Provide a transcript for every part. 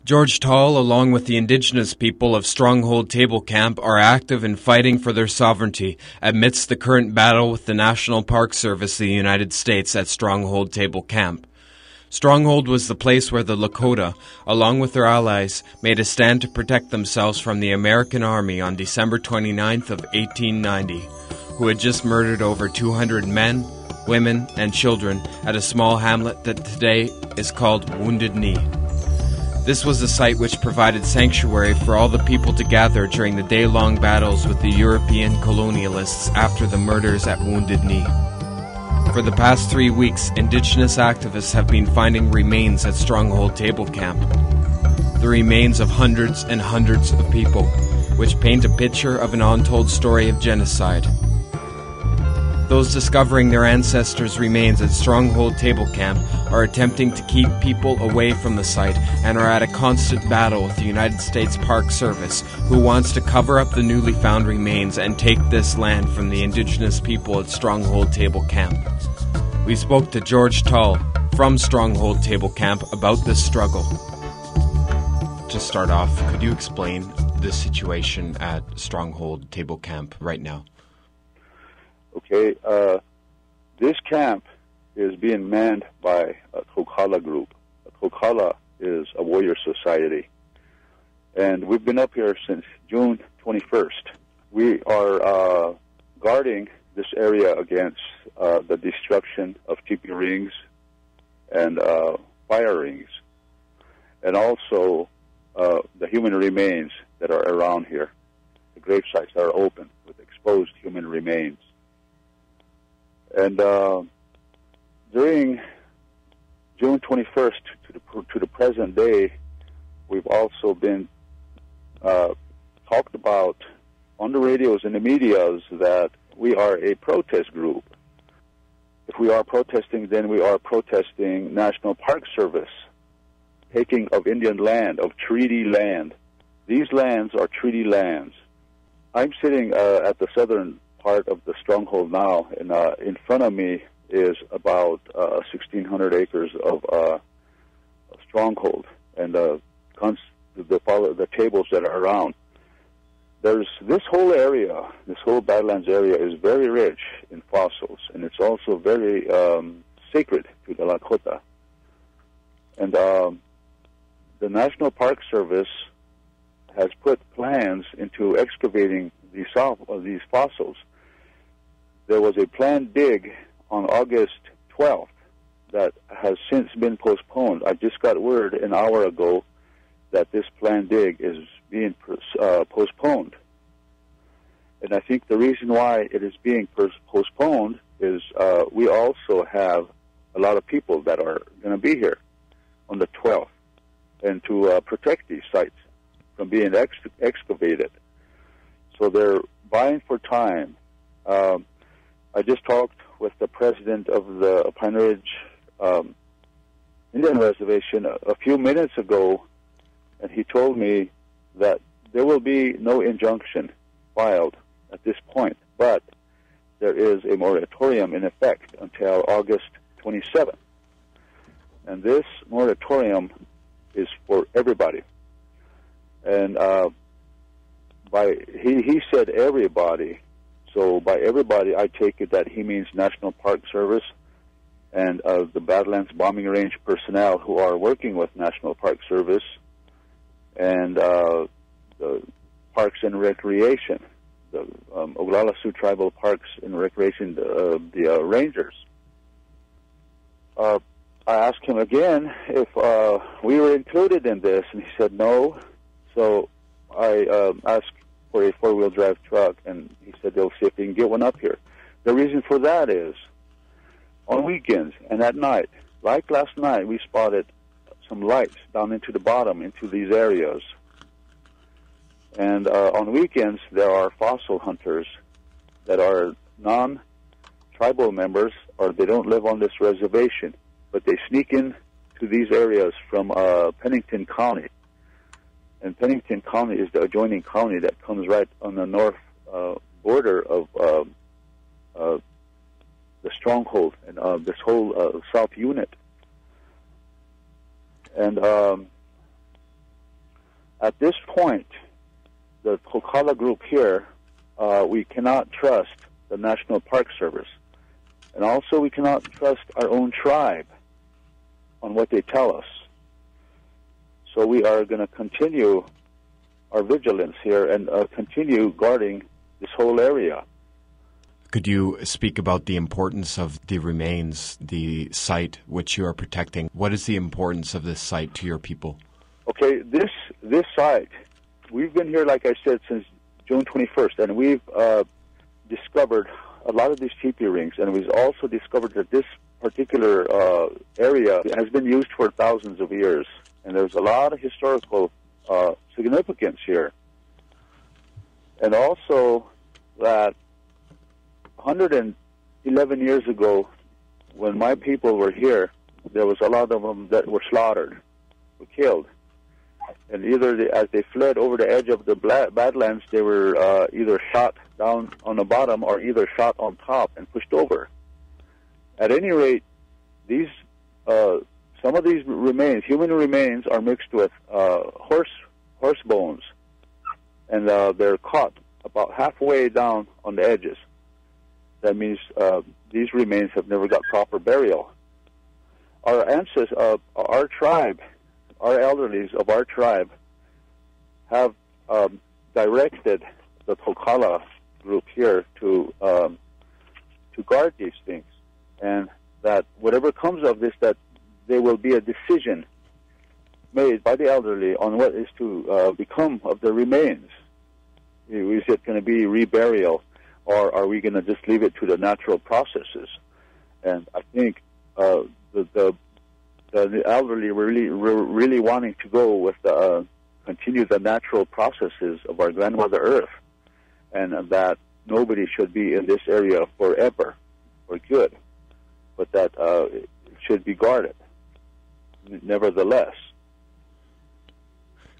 George Tall, along with the indigenous people of Stronghold Table Camp, are active in fighting for their sovereignty amidst the current battle with the National Park Service of the United States at Stronghold Table Camp. Stronghold was the place where the Lakota, along with their allies, made a stand to protect themselves from the American Army on December 29th of 1890, who had just murdered over 200 men, women, and children at a small hamlet that today is called Wounded Knee. This was a site which provided sanctuary for all the people to gather during the day-long battles with the European colonialists after the murders at Wounded Knee. For the past 3 weeks, indigenous activists have been finding remains at Stronghold Table Camp. The remains of hundreds and hundreds of people, which paint a picture of an untold story of genocide. Those discovering their ancestors' remains at Stronghold Table Camp are attempting to keep people away from the site and are at a constant battle with the United States Park Service, who wants to cover up the newly found remains and take this land from the indigenous people at Stronghold Table Camp. We spoke to George Tall from Stronghold Table Camp about this struggle. To start off, could you explain the situation at Stronghold Table Camp right now? Okay, this camp is being manned by a Kokala group. A Kokala is a warrior society. And we've been up here since June 21st. We are guarding this area against the destruction of teepee rings and fire rings, and also the human remains that are around here. The grave sites are open with exposed human remains. And during June 21st to the present day, we've also been talked about on the radios and the medias that we are a protest group. If we are protesting, then we are protesting National Park Service taking of Indian land, of treaty land. These lands are treaty lands. I'm sitting at the southern part of the stronghold now, and in front of me is about 1,600 acres of stronghold, and the tables that are around. There's this whole area, this whole Badlands area is very rich in fossils, and it's also very sacred to the Lakota. And the National Park Service has put plans into excavating these fossils. There was a planned dig on August 12th that has since been postponed. I just got word an hour ago that this planned dig is being postponed. And I think the reason why it is being postponed is we also have a lot of people that are going to be here on the 12th and to protect these sites from being excavated. So they're buying for time. I just talked with the president of the Pine Ridge Indian Reservation a few minutes ago, and he told me that there will be no injunction filed at this point, but there is a moratorium in effect until August 27th. And this moratorium is for everybody. And he said everybody. So by everybody, I take it that he means National Park Service and the Badlands Bombing Range personnel who are working with National Park Service and the Parks and Recreation, the Oglala Sioux Tribal Parks and Recreation, the Rangers. I asked him again if we were included in this, and he said no. So I asked for a four-wheel drive truck, and he said they'll see if they can get one up here. The reason for that is on weekends and at night, like last night, we spotted some lights down into the bottom, into these areas. And on weekends, there are fossil hunters that are non-tribal members, or they don't live on this reservation, but they sneak in to these areas from Pennington County. And Pennington County is the adjoining county that comes right on the north border of the stronghold and this whole south unit. And At this point, the Kokala group here, we cannot trust the National Park Service. And also we cannot trust our own tribe on what they tell us. So we are going to continue our vigilance here and continue guarding this whole area. Could you speak about the importance of the remains, the site which you are protecting? What is the importance of this site to your people? Okay, this site, we've been here, like I said, since June 21st, and we've discovered a lot of these teepee rings, and we've also discovered that this particular area has been used for thousands of years, and there's a lot of historical significance here. And also that 111 years ago, when my people were here, there was a lot of them that were slaughtered, were killed. And either as they fled over the edge of the Badlands, they were either shot down on the bottom or either shot on top and pushed over. At any rate, these some of these remains, human remains, are mixed with horse bones, and they're caught about halfway down on the edges. That means these remains have never got proper burial. Our ancestors, our tribe, our elderlies of our tribe have directed the Kokala group here to guard these things, and that whatever comes of this, that there will be a decision made by the elderly on what is to become of the remains. Is it going to be reburial, or are we going to just leave it to the natural processes? And I think the elderly were really wanting to go with continue the natural processes of our grandmother Earth, and that nobody should be in this area forever for good, but that it should be guarded nevertheless.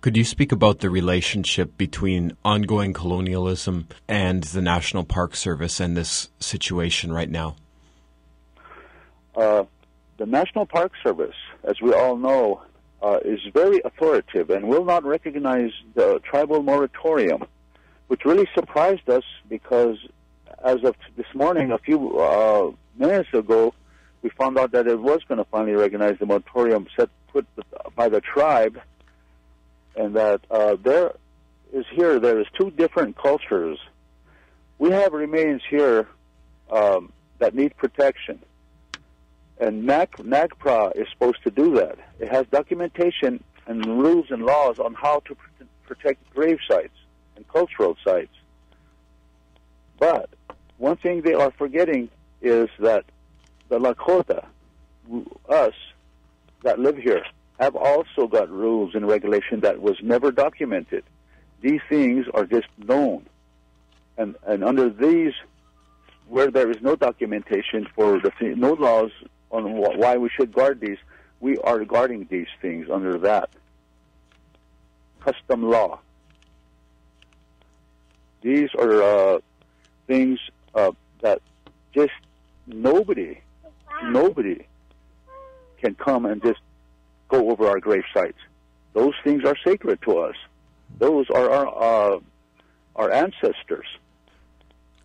Could you speak about the relationship between ongoing colonialism and the National Park Service and this situation right now? The National Park Service, as we all know, is very authoritative and will not recognize the tribal moratorium, which really surprised us because as of this morning, a few minutes ago, we found out that it was going to finally recognize the moratorium put by the tribe, and that there is two different cultures. We have remains here that need protection. And NAGPRA is supposed to do that. It has documentation and rules and laws on how to protect grave sites and cultural sites. But one thing they are forgetting is that the Lakota, us that live here, have also got rules and regulation that was never documented. These things are just known. And under these, where there is no documentation for no laws on why we should guard these, we are guarding these things under that custom law. These are things that just nobody can come and just go over our grave sites. Those things are sacred to us. Those are our ancestors.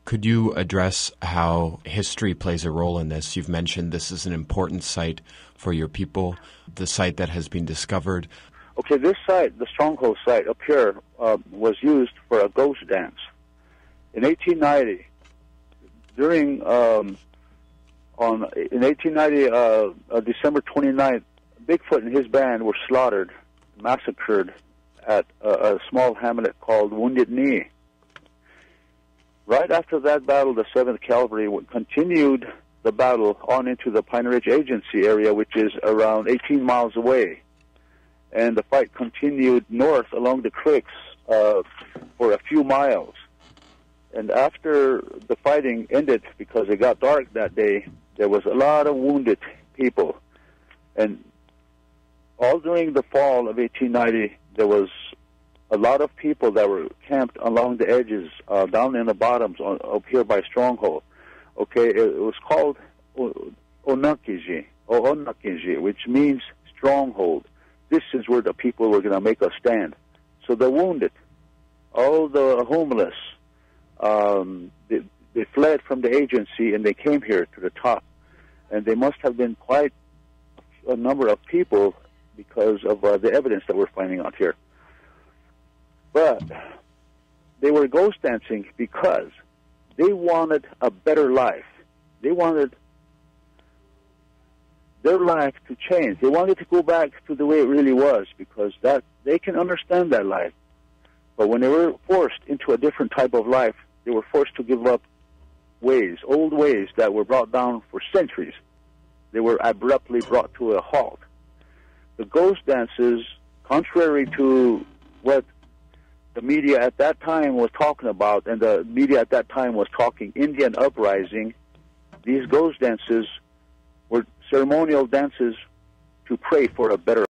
Could you address how history plays a role in this? You've mentioned this is an important site for your people, the site that has been discovered. Okay, this site, the Stronghold site up here, was used for a ghost dance. In 1890, December 29th, Bigfoot and his band were slaughtered, massacred at a small hamlet called Wounded Knee. Right after that battle, the 7th Cavalry continued the battle on into the Pine Ridge Agency area, which is around 18 miles away. And the fight continued north along the creeks for a few miles. And after the fighting ended, because it got dark that day, there was a lot of wounded people. And all during the fall of 1890, there was a lot of people that were camped along the edges, down in the bottoms up here by Stronghold. Okay, it was called Onakiji, which means stronghold. This is where the people were going to make a stand. So the wounded, all the homeless, they fled from the agency and they came here to the top. And they must have been quite a number of people because of the evidence that we're finding out here. But they were ghost dancing because they wanted a better life. They wanted their life to change. They wanted to go back to the way it really was, because that they can understand that life. But when they were forced into a different type of life, they were forced to give up ways, old ways that were brought down for centuries. They were abruptly brought to a halt. The ghost dances, contrary to what the media at that time was talking about, and the media at that time was talking Indian uprising, these ghost dances were ceremonial dances to pray for a better